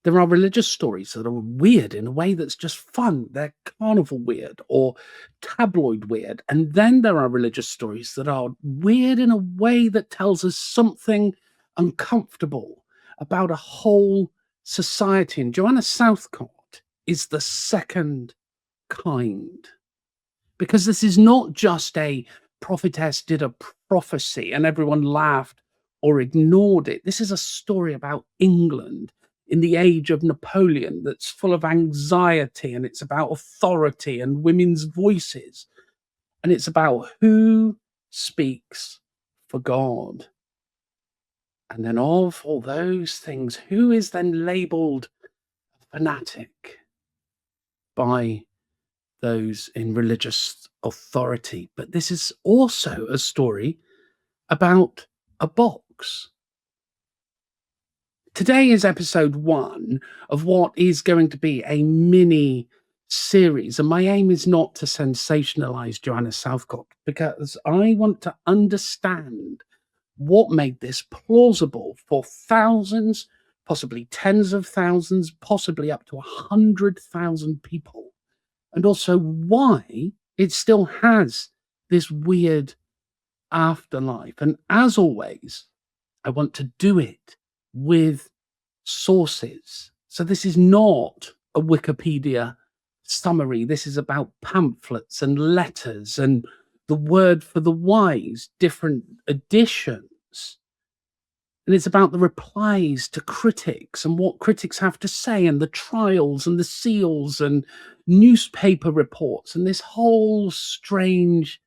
There are religious stories that are weird in a way that's just fun. They're carnival weird or tabloid weird. And then there are religious stories that are weird in a way that tells us something uncomfortable about a whole society. And Joanna Southcott is the second kind, because this is not just a prophetess did a prophecy and everyone laughed or ignored it. This is a story about England in the age of Napoleon that's full of anxiety, and it's about authority and women's voices, and it's about who speaks for God. And then, of all those things, who is then labeled a fanatic by those in religious authority? But this is also a story about a box. Today is episode 1 of what is going to be a mini series. And my aim is not to sensationalize Joanna Southcott, because I want to understand what made this plausible for thousands, possibly tens of thousands, possibly up to 100,000 people, and also why it still has this weird afterlife. And as always, I want to do it with sources. So this is not a Wikipedia summary. This is about pamphlets and letters and the Word for the Wise, different editions. And it's about the replies to critics and what critics have to say, and the trials and the seals and newspaper reports and this whole strange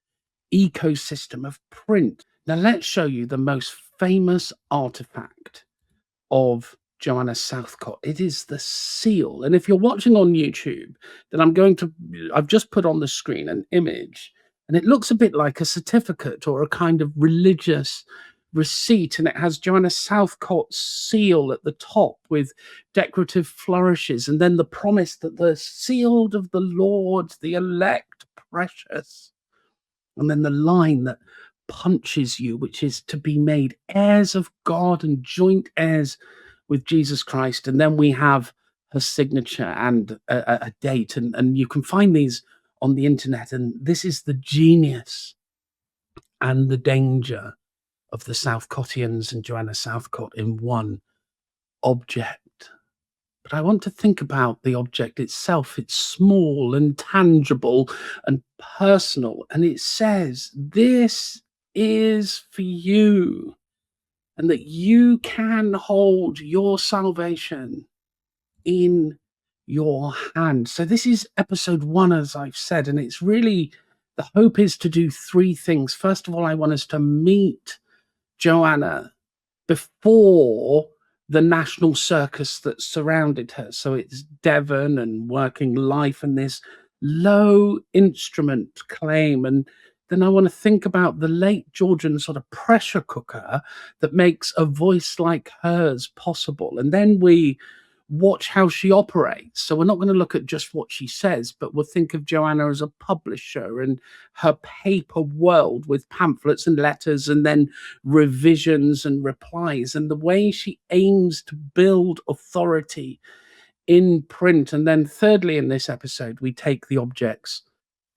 ecosystem of print. Now, let's show you the most famous artifact of Joanna Southcott. It is the seal. And if you're watching on YouTube, then I've just put on the screen an image, and it looks a bit like a certificate or a kind of religious receipt, and it has Joanna Southcott's seal at the top with decorative flourishes, and then the promise that the sealed of the Lord, the elect precious, and then the line that punches you, which is to be made heirs of God and joint heirs with Jesus Christ. And then we have her signature and a date, and you can find these on the internet. And this is the genius and the danger of the Southcottians and Joanna Southcott in one object. But I want to think about the object itself. It's small and tangible and personal, and it says, "This is for you," and that you can hold your salvation in your hand. So this is episode 1, as I've said, and it's really, the hope is to do 3 things. First of all, I want us to meet Joanna before the national circus that surrounded her. So it's Devon and working life and this low instrument claim. And then I want to think about the late-Georgian sort of pressure cooker that makes a voice like hers possible. And then we watch how she operates. So we're not going to look at just what she says, but we'll think of Joanna as a publisher and her paper world with pamphlets and letters and then revisions and replies, and the way she aims to build authority in print. And then thirdly, in this episode, we take the objects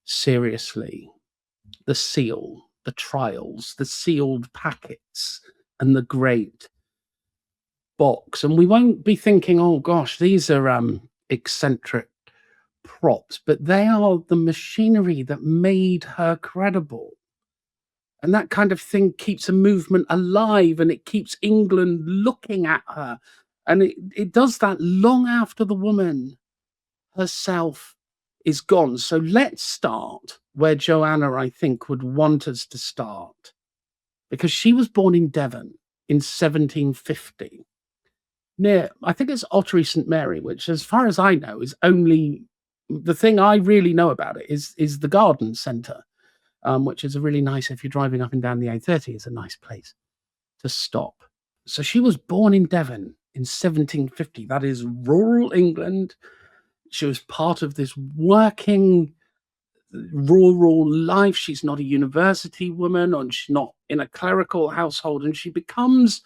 seriously. The seal, the trials, the sealed packets, and the great box. And we won't be thinking, oh gosh, these are eccentric props, but they are the machinery that made her credible. And that kind of thing keeps a movement alive, and it keeps England looking at her. And it does that long after the woman herself is gone. So let's start where Joanna, I think, would want us to start, because she was born in Devon in 1750. Near, I think it's Ottery St Mary, which, as far as I know, is only the thing I really know about it is the garden centre, which is a really nice, if you're driving up and down the A30, is a nice place to stop. So she was born in Devon in 1750. That is rural England. She was part of this working rural life. She's not a university woman, and she's not in a clerical household, and she becomes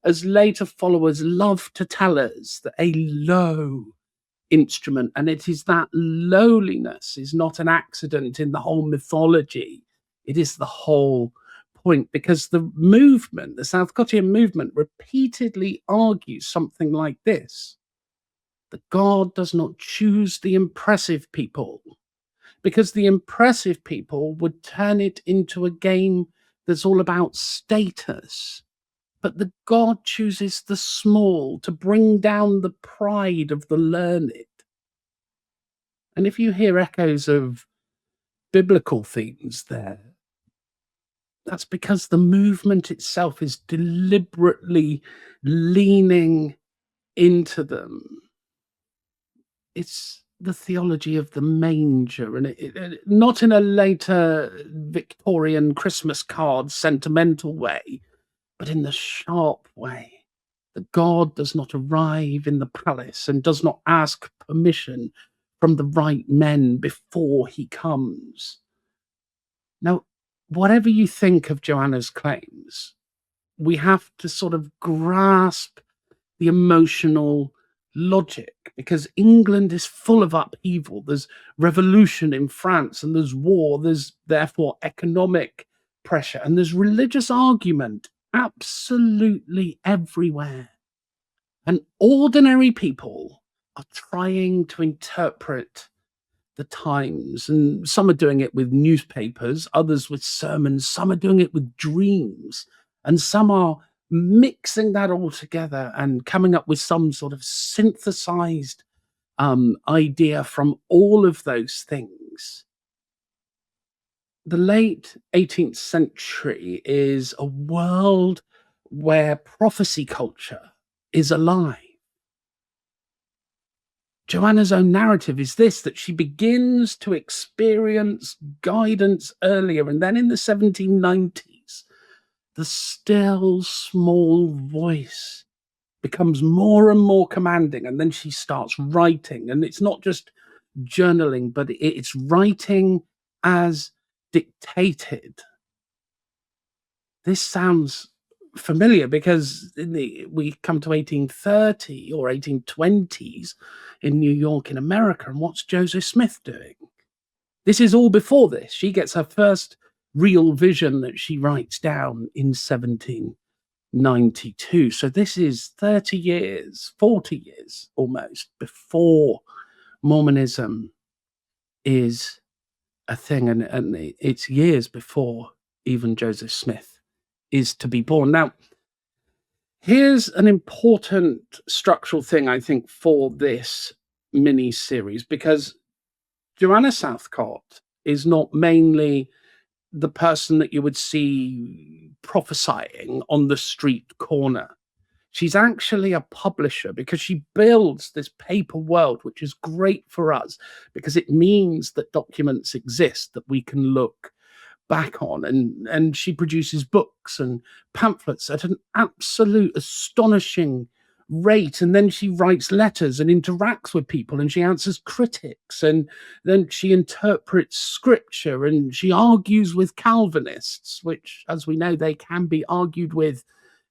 as later followers love to tell us, that a low instrument, and it is that lowliness is not an accident in the whole mythology. It is the whole point, because the movement, the Southcottian movement, repeatedly argues something like this: that God does not choose the impressive people, because the impressive people would turn it into a game that's all about status. But the God chooses the small to bring down the pride of the learned. And if you hear echoes of biblical themes there, that's because the movement itself is deliberately leaning into them. It's the theology of the manger, and not in a later Victorian Christmas card sentimental way, but in the sharp way that God does not arrive in the palace and does not ask permission from the right men before he comes. Now, whatever you think of Joanna's claims, we have to sort of grasp the emotional logic, because England is full of upheaval. There's revolution in France, and there's war. There's therefore economic pressure, and there's religious argument absolutely everywhere. And ordinary people are trying to interpret the times, and some are doing it with newspapers, others with sermons, some are doing it with dreams, and some are mixing that all together and coming up with some sort of synthesized idea from all of those things. The late 18th century is a world where prophecy culture is alive. Joanna's own narrative is this: that she begins to experience guidance earlier, and then in the 1790s, the still small voice becomes more and more commanding, and then she starts writing. And it's not just journaling, but it's writing as dictated. This sounds familiar because we come to 1830 or 1820s in New York in America, and what's Joseph Smith doing? This is all before this. She gets her first real vision that she writes down in 1792. So this is 30 years, 40 years almost before Mormonism is a thing, and it's years before even Joseph Smith is to be born. Now, here's an important structural thing, I think, for this mini series, because Joanna Southcott is not mainly the person that you would see prophesying on the street corner. She's actually a publisher, because she builds this paper world, which is great for us because it means that documents exist that we can look back on, and she produces books and pamphlets at an absolute astonishing rate, and then she writes letters and interacts with people, and she answers critics, and then she interprets scripture, and she argues with Calvinists, which, as we know, they can be argued with.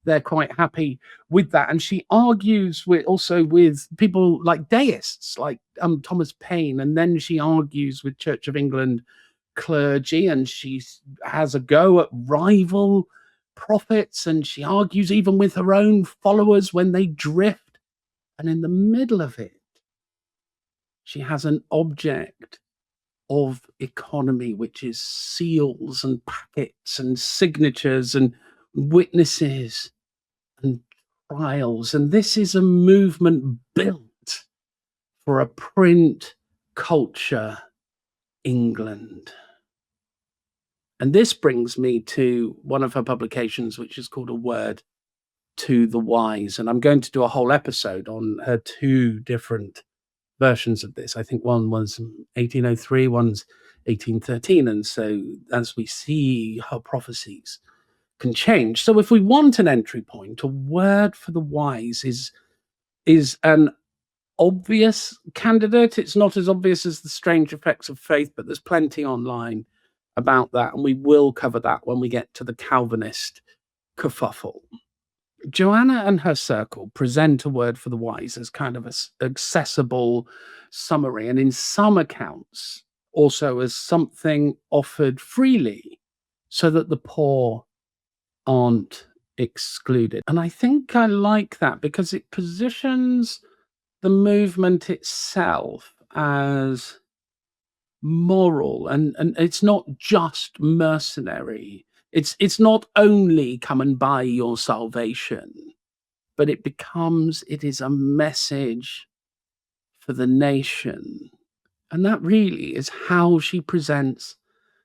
They're quite happy with that, and she argues with also with people like deists, like Thomas Paine, and then she argues with Church of England clergy, and she has a go at rival prophets, and she argues even with her own followers when they drift. And in the middle of it, she has an object of economy, which is seals and packets and signatures and witnesses and trials. And this is a movement built for a print culture England. And this brings me to one of her publications, which is called A Word to the Wise. And I'm going to do a whole episode on her two different versions of this. I think one was 1803, one's 1813. And so as we see, her prophecies can change. So if we want an entry point, A Word for the Wise is an obvious candidate. It's not as obvious as The Strange Effects of Faith, but there's plenty online about that, and we will cover that when we get to the Calvinist kerfuffle. Joanna and her circle present a word for the wise as kind of a accessible summary, and in some accounts, also as something offered freely so that the poor aren't excluded. And I think I like that because it positions the movement itself as moral, and it's not just mercenary. It's not only come and buy your salvation, but it is a message for the nation. And that really is how she presents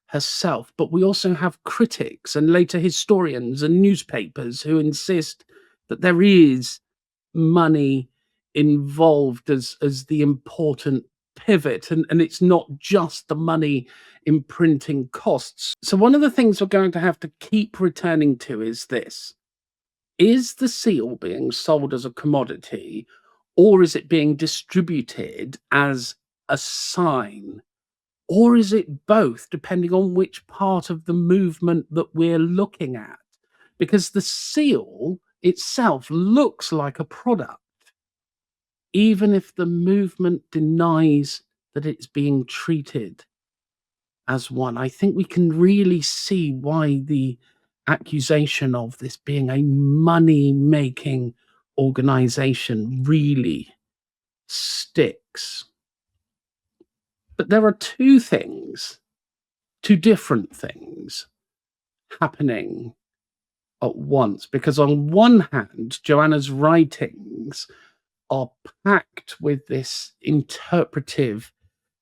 herself. But we also have critics and later historians and newspapers who insist that there is money involved as the important pivot, and it's not just the money imprinting costs. So one of the things we're going to have to keep returning to is this: is the seal being sold as a commodity, or is it being distributed as a sign, or is it both, depending on which part of the movement that we're looking at? Because the seal itself looks like a product, even if the movement denies that it's being treated as one. I think we can really see why the accusation of this being a money making organization really sticks. But there are two different things happening at once. Because on one hand, Joanna's writings are packed with this interpretive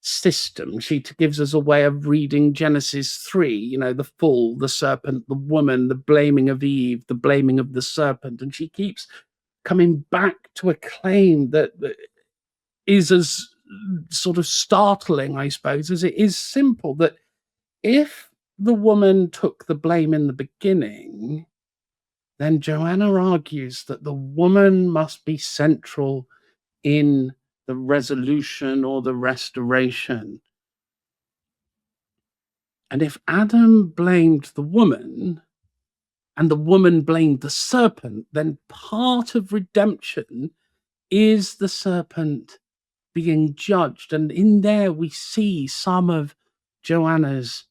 system. She gives us a way of reading Genesis 3, the fall, the serpent, the woman, the blaming of Eve, the blaming of the serpent. And she keeps coming back to a claim that is as sort of startling, I suppose, as it is simple, that if the woman took the blame in the beginning, then Joanna argues that the woman must be central in the resolution or the restoration. And if Adam blamed the woman and the woman blamed the serpent, then part of redemption is the serpent being judged. And in there, we see some of Joanna's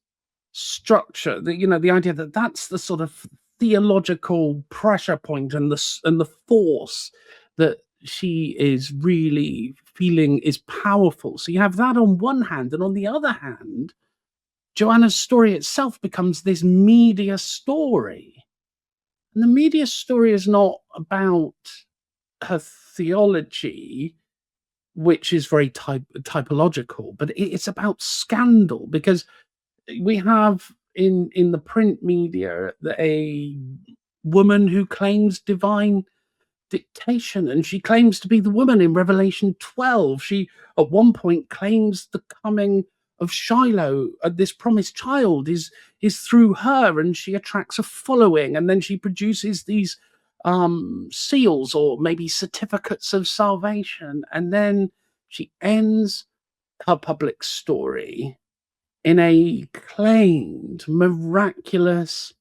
structure, the idea that that's the sort of theological pressure point and the force that she is really feeling is powerful. So you have that on one hand, and on the other hand, Joanna's story itself becomes this media story. And the media story is not about her theology, which is very typological, but it's about scandal, because we have in the print media a woman who claims divine dictation, and she claims to be the woman in Revelation 12. She at one point claims the coming of Shiloh, this promised child, is through her, and she attracts a following, and then she produces these seals or maybe certificates of salvation, and then she ends her public story in a claimed miraculous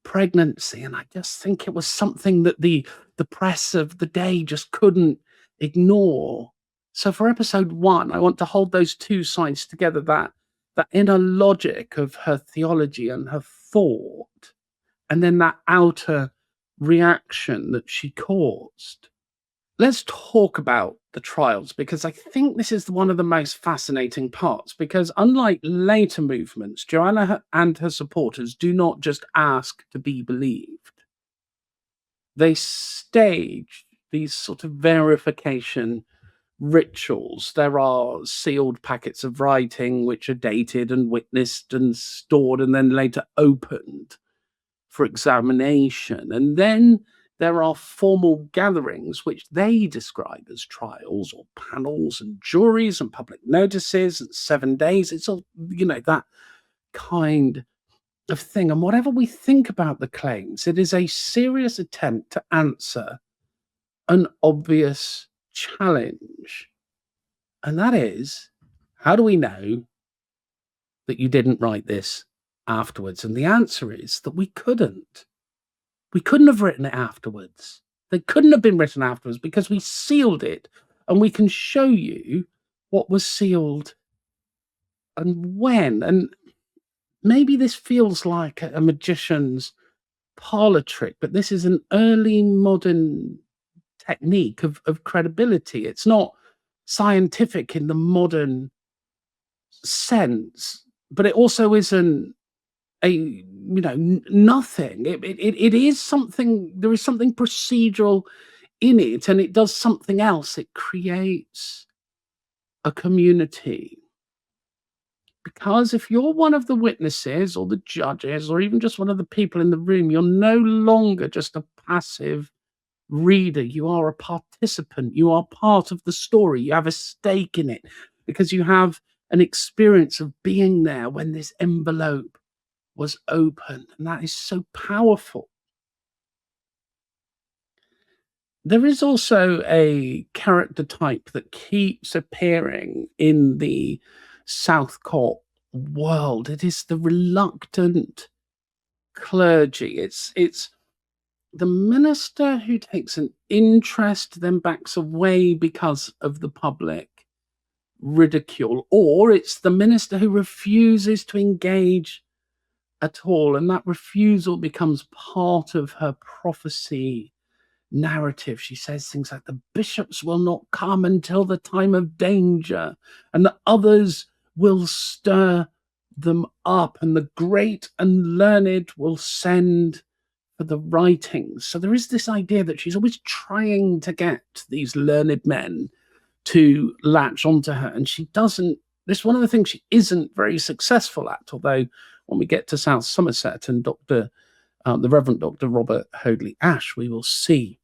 pregnancy. And I just think it was something that the press of the day just couldn't ignore. So for episode 1, I want to hold those two sides together, that inner logic of her theology and her thought, and then that outer reaction that she caused. Let's talk about the trials, because I think this is one of the most fascinating parts. Because unlike later movements, Joanna and her supporters do not just ask to be believed. They stage these sort of verification rituals. There are sealed packets of writing which are dated and witnessed and stored and then later opened for examination. And then there are formal gatherings which they describe as trials or panels and juries and public notices and 7 days. It's all, that kind of thing. And whatever we think about the claims, it is a serious attempt to answer an obvious challenge. And that is, how do we know that you didn't write this afterwards? And the answer is that we couldn't. We couldn't have written it afterwards. They couldn't have been written afterwards because we sealed it, and we can show you what was sealed and when. And maybe this feels like a magician's parlor trick, but this is an early modern technique of credibility. It's not scientific in the modern sense, but it also isn't nothing. It is something. There is something procedural in it, and it does something else. It creates a community. Because if you're one of the witnesses or the judges or even just one of the people in the room, you're no longer just a passive reader. You are a participant. You are part of the story. You have a stake in it because you have an experience of being there when this envelope was opened. And that is so powerful. There is also a character type that keeps appearing in the Southcott world. It is the reluctant clergy. It's the minister who takes an interest, then backs away because of the public ridicule, or it's the minister who refuses to engage at all, and that refusal becomes part of her prophecy narrative. She says things like, the bishops will not come until the time of danger, and the others will stir them up, and the great and learned will send for the writings. So there is this idea that she's always trying to get these learned men to latch onto her, and she doesn't. This is one of the things she isn't very successful at, although when we get to South Somerset and the Reverend Dr. Robert Hoadley Ash, we will see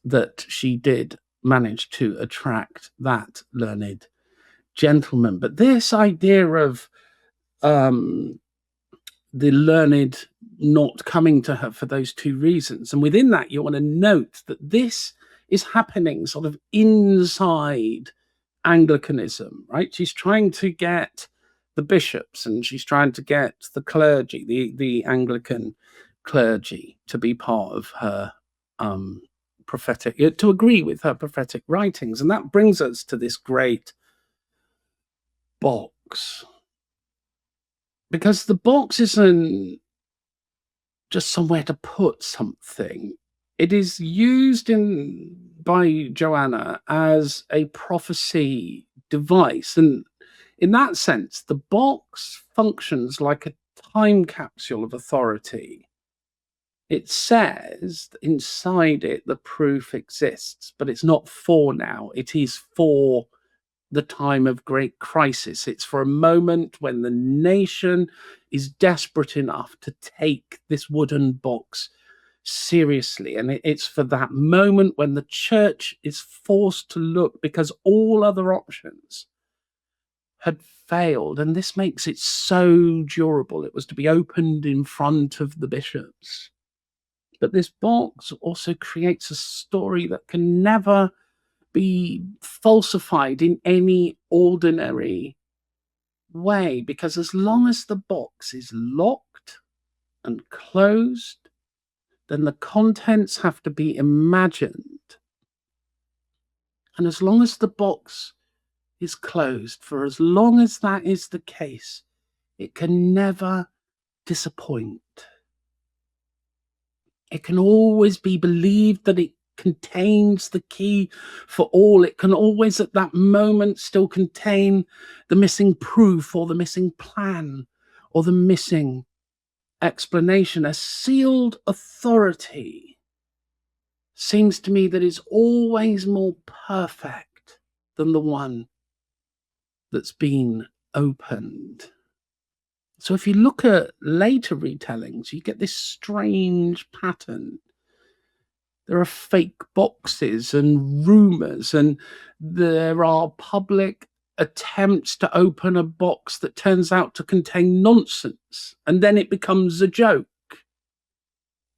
that she did manage to attract that learned gentleman. But this idea of the learned not coming to her for those two reasons, and within that, you want to note that this is happening sort of inside Anglicanism, right? She's trying to get the bishops and she's trying to get the clergy, the Anglican clergy, to be part of her prophetic, to agree with her prophetic writings. And that brings us to this great box. Because the box isn't just somewhere to put something. It is used by Joanna as a prophecy device. And in that sense, the box functions like a time capsule of authority. It says that inside it, the proof exists, but it's not for now. It is for the time of great crisis. It's for a moment when the nation is desperate enough to take this wooden box seriously. And it's for that moment when the church is forced to look because all other options had failed. And this makes it so durable. It was to be opened in front of the bishops. But this box also creates a story that can never be falsified in any ordinary way, because as long as the box is locked and closed, then the contents have to be imagined. And as long as the box is closed, for as long as that is the case, it can never disappoint. It can always be believed that it contains the key for all. It can always at that moment still contain the missing proof or the missing plan or the missing explanation. A sealed authority seems to me that is always more perfect than the one that's been opened. So if you look at later retellings, you get this strange pattern. There are fake boxes and rumors, and there are public attempts to open a box that turns out to contain nonsense, and then it becomes a joke.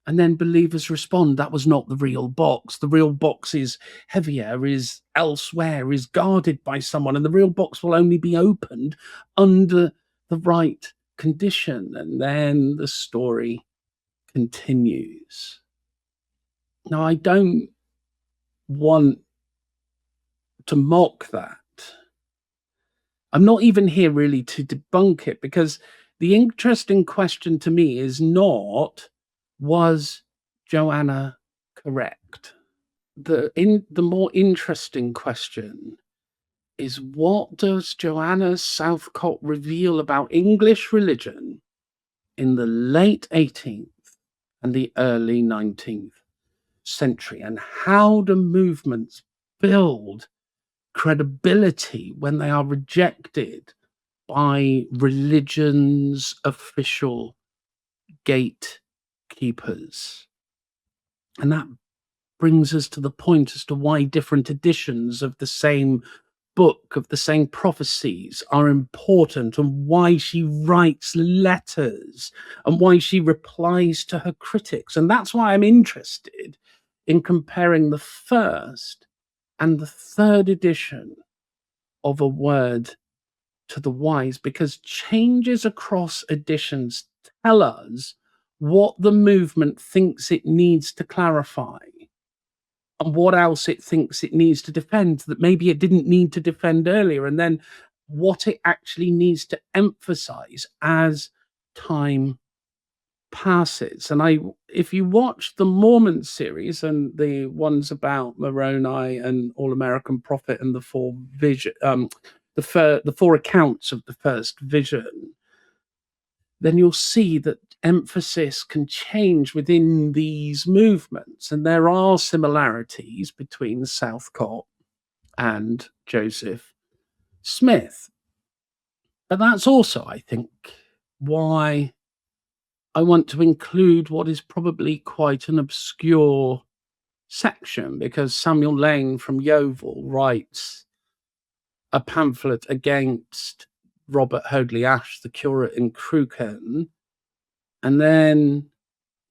And then believers respond, that was not the real box. The real box is heavier, is elsewhere, is guarded by someone, and the real box will only be opened under the right condition. And then the story continues. Now, I don't want to mock that. I'm not even here really to debunk it, because the interesting question to me is not, was Joanna correct? The more interesting question is, what does Joanna Southcott reveal about English religion in the late 18th and the early 19th century? And how do movements build credibility when they are rejected by religion's official gatekeepers? And that brings us to the point as to why different editions of the same book, of the same prophecies, are important, and why she writes letters, and why she replies to her critics. And that's why I'm interested in comparing the first and the third edition of A Word to the Wise, because changes across editions tell us what the movement thinks it needs to clarify and what else it thinks it needs to defend that maybe it didn't need to defend earlier, and then what it actually needs to emphasize as time passes. And if you watch the Mormon series and the ones about Moroni and All American Prophet and the the four accounts of the first vision, then you'll see that emphasis can change within these movements. And there are similarities between Southcott and Joseph Smith. But that's also, I think, why I want to include what is probably quite an obscure section, because Samuel Lane from Yeovil writes a pamphlet against Robert Hoadley Ash, the curate in Crewkerne. And then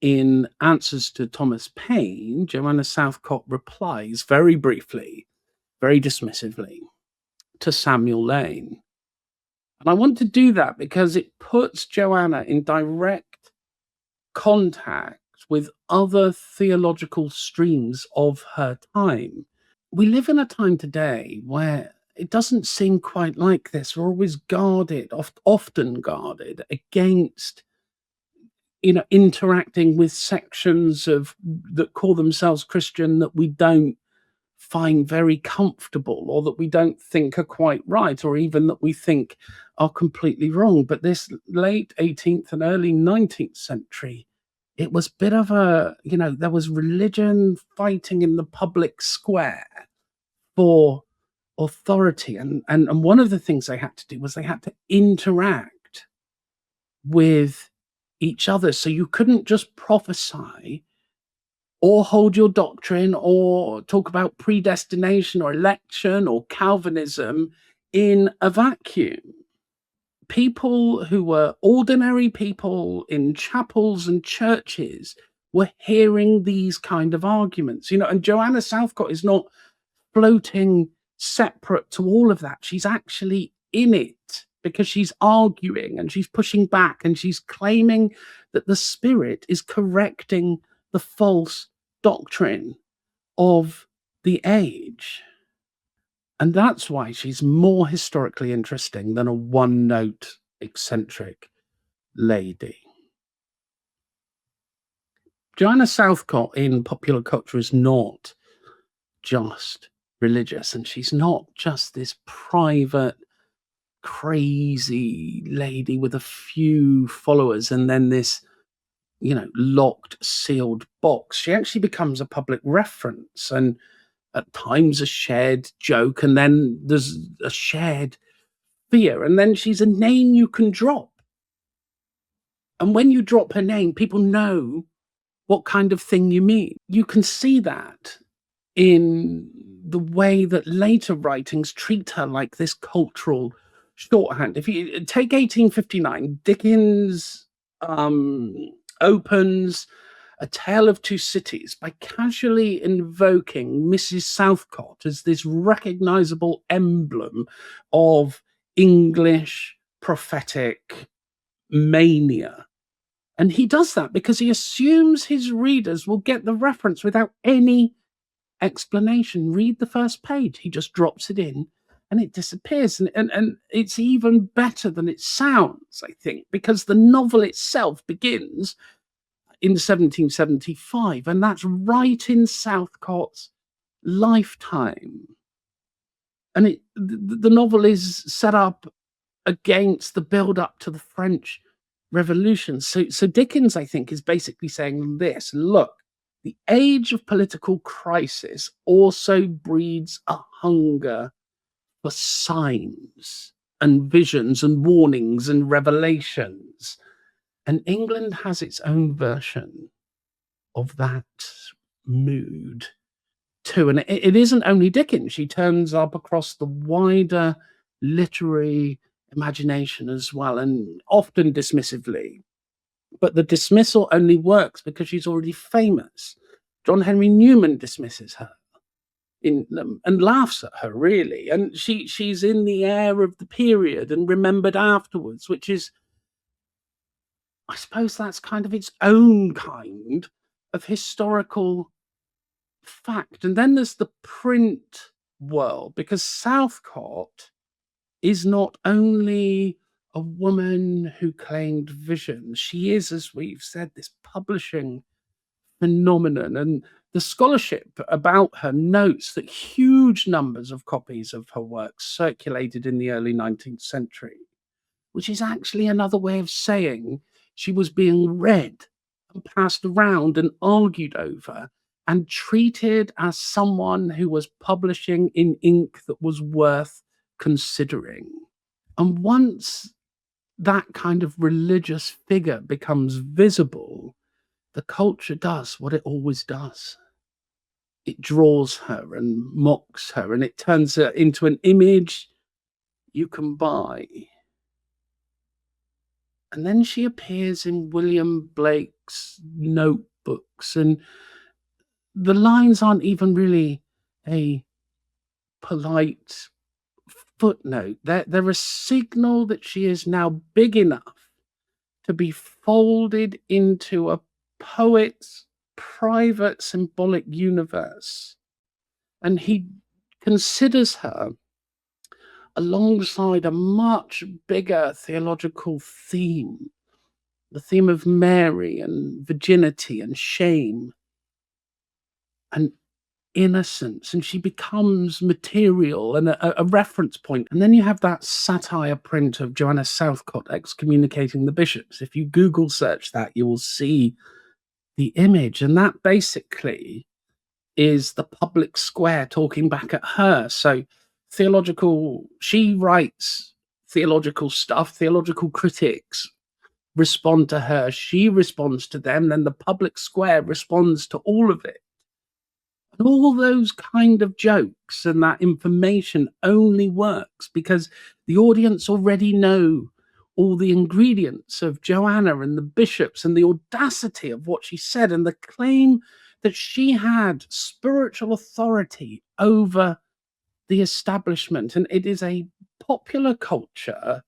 in answers to Thomas Paine, Joanna Southcott replies very briefly, very dismissively, to Samuel Lane. And I want to do that because it puts Joanna in direct contact with other theological streams of her time. We live in a time today where it doesn't seem quite like this. We're always guarded, often guarded against interacting with sections of that call themselves Christian that we don't find very comfortable, or that we don't think are quite right, or even that we think are completely wrong. But this late 18th and early 19th century, it was a bit of there was religion fighting in the public square for authority. And one of the things they had to do was they had to interact with each other. So you couldn't just prophesy or hold your doctrine or talk about predestination or election or Calvinism in a vacuum. People who were ordinary people in chapels and churches were hearing these kind of arguments, and Joanna Southcott is not floating separate to all of that. She's actually in it, because she's arguing and she's pushing back and she's claiming that the Spirit is correcting the false doctrine of the age. And that's why she's more historically interesting than a one-note eccentric lady. Joanna Southcott in popular culture is not just religious, and she's not just this private, crazy lady with a few followers and then this locked, sealed box. She actually becomes a public reference, and at times a shared joke, and then there's a shared fear, and then she's a name you can drop. And when you drop her name, people know what kind of thing you mean. You can see that in the way that later writings treat her like this cultural shorthand. If you take 1859, Dickens opens A Tale of Two Cities by casually invoking Mrs. Southcott as this recognizable emblem of English prophetic mania. And he does that because he assumes his readers will get the reference without any explanation. Read the first page. He just drops it in and it disappears. And it's even better than it sounds, I think, because the novel itself begins in 1775, and that's right in Southcott's lifetime. And the novel is set up against the build up to the French Revolution. So Dickens, I think, is basically saying this: look, the age of political crisis also breeds a hunger for signs and visions and warnings and revelations. And England has its own version of that mood too. And it isn't only Dickens. She turns up across the wider literary imagination as well, and often dismissively. But the dismissal only works because she's already famous. John Henry Newman dismisses her and laughs at her, really. And she's in the air of the period and remembered afterwards, which is, I suppose that's kind of its own kind of historical fact. And then there's the print world, because Southcott is not only a woman who claimed visions, she is, as we've said, this publishing phenomenon. And the scholarship about her notes that huge numbers of copies of her works circulated in the early 19th century, which is actually another way of saying she was being read and passed around and argued over and treated as someone who was publishing in ink that was worth considering. And once that kind of religious figure becomes visible, the culture does what it always does. It draws her and mocks her, and it turns her into an image you can buy. And then she appears in William Blake's notebooks, and the lines aren't even really a polite footnote. They're a signal that she is now big enough to be folded into a poet's private symbolic universe. And he considers her alongside a much bigger theological theme, the theme of Mary and virginity and shame and innocence, and she becomes material and a reference point. And then you have that satire print of Joanna Southcott excommunicating the bishops. If you Google search that, you will see the image, and that basically is the public square talking back at her. So she writes theological stuff, theological critics respond to her, she responds to them, then the public square responds to all of it. And all those kind of jokes and that information only works because the audience already know all the ingredients of Joanna and the bishops and the audacity of what she said and the claim that she had spiritual authority over the establishment. And it is a popular culture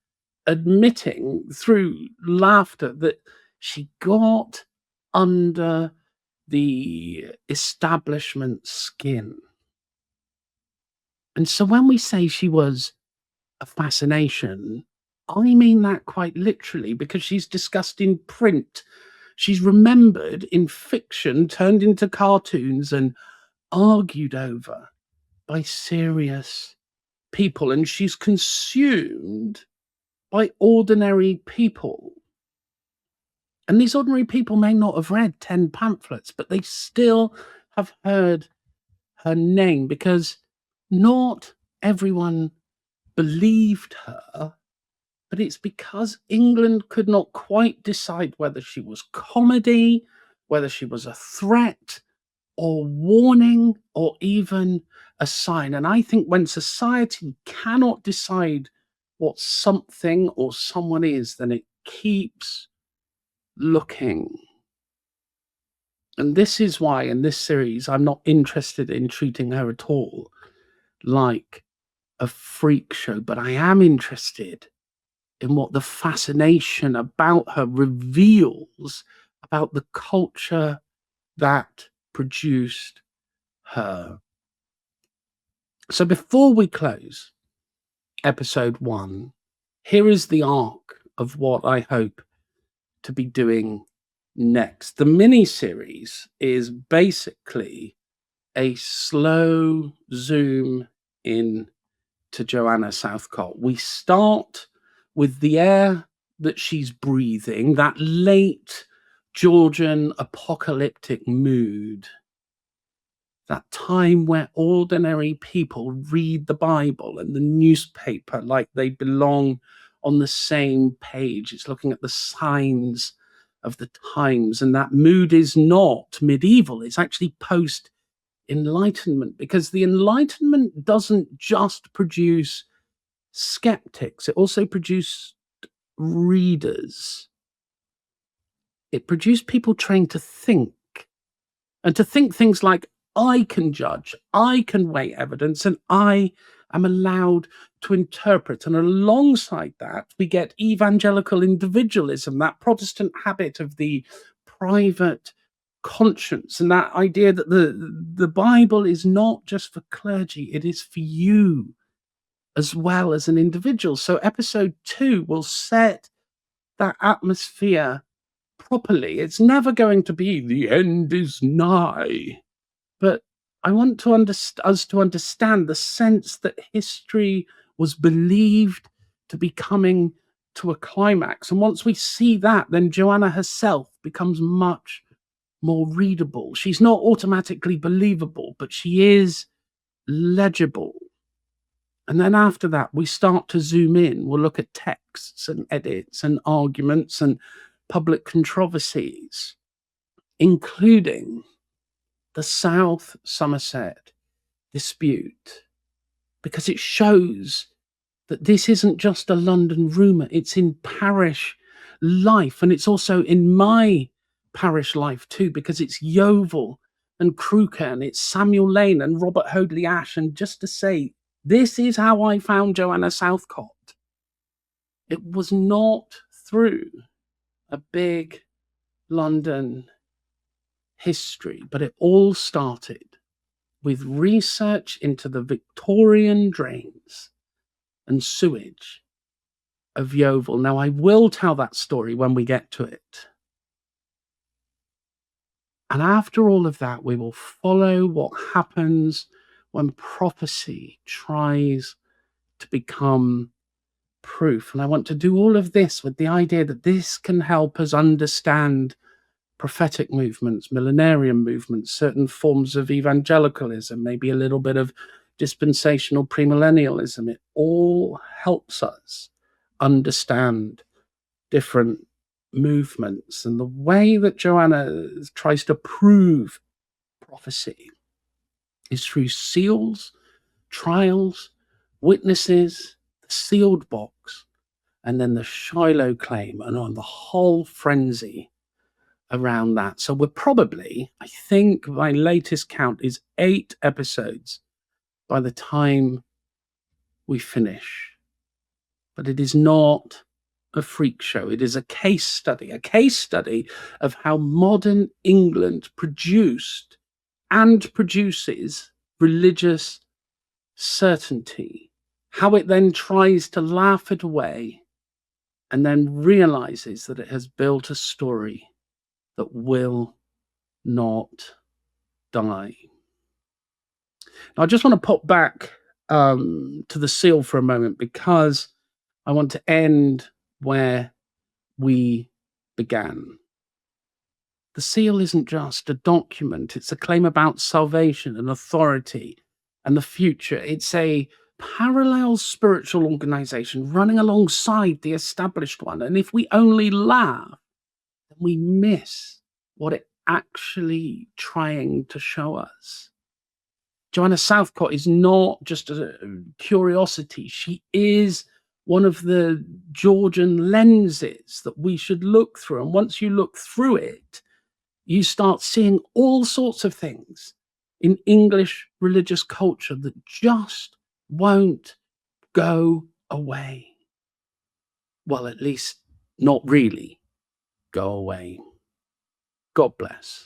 admitting through laughter that she got under the establishment skin. And so when we say she was a fascination, I mean that quite literally, because she's discussed in print, she's remembered in fiction, turned into cartoons and argued over by serious people, and she's consumed by ordinary people. And these ordinary people may not have read 10 pamphlets, but they still have heard her name, because not everyone believed her, but it's because England could not quite decide whether she was comedy, whether she was a threat or warning or even a sign. And I think when society cannot decide what something or someone is, then it keeps looking. And this is why in this series I'm not interested in treating her at all like a freak show, but I am interested in what the fascination about her reveals about the culture that produced her. So before we close episode 1, here is the arc of what I hope to be doing next. The mini series is basically a slow zoom in to Joanna Southcott. We start with the air that she's breathing, that late Georgian apocalyptic mood, that time where ordinary people read the Bible and the newspaper like they belong on the same page. It's looking at the signs of the times, and that mood is not medieval, it's actually post Enlightenment, because the Enlightenment doesn't just produce skeptics, it also produced readers. It produced people trained to think, and to think things like, I can judge, I can weigh evidence, and I am allowed to interpret. And alongside that, we get evangelical individualism, that Protestant habit of the private conscience, and that idea that the Bible is not just for clergy, it is for you as well as an individual. So episode 2 will set that atmosphere properly. It's never going to be the end is nigh, but I want to us to understand the sense that history was believed to be coming to a climax. And once we see that, then Joanna herself becomes much more readable. She's not automatically believable, but she is legible. And then after that, we start to zoom in. We'll look at texts and edits and arguments and public controversies, including the South Somerset dispute, because it shows that this isn't just a London rumour, it's in parish life, and it's also in my parish life too, because it's Yeovil and Crewker, and it's Samuel Lane and Robert Hoadley Ash. And just to say, this is how I found Joanna Southcott. It was not through a big London history, but it all started with research into the Victorian drains and sewage of Yeovil. Now, I will tell that story when we get to it. And after all of that, we will follow what happens when prophecy tries to become proof. And I want to do all of this with the idea that this can help us understand prophetic movements, millenarian movements, certain forms of evangelicalism, maybe a little bit of dispensational premillennialism. It all helps us understand different movements. And the way that Joanna tries to prove prophecy is through seals, trials, witnesses, the sealed box, and then the Shiloh claim, and on the whole frenzy around that. So we're probably, I think my latest count is 8 episodes by the time we finish. But it is not a freak show. It is a case study of how modern England produced and produces religious certainty, how it then tries to laugh it away and then realizes that it has built a story that will not die. Now, I just want to pop back to the seal for a moment, because I want to end where we began. The seal isn't just a document, it's a claim about salvation and authority and the future. It's a parallel spiritual organization running alongside the established one. And if we only laugh, then we miss what it's actually trying to show us. Joanna Southcott is not just a curiosity. She is one of the Georgian lenses that we should look through. And once you look through it, you start seeing all sorts of things in English religious culture that just won't go away. well, at least not really go away. God bless.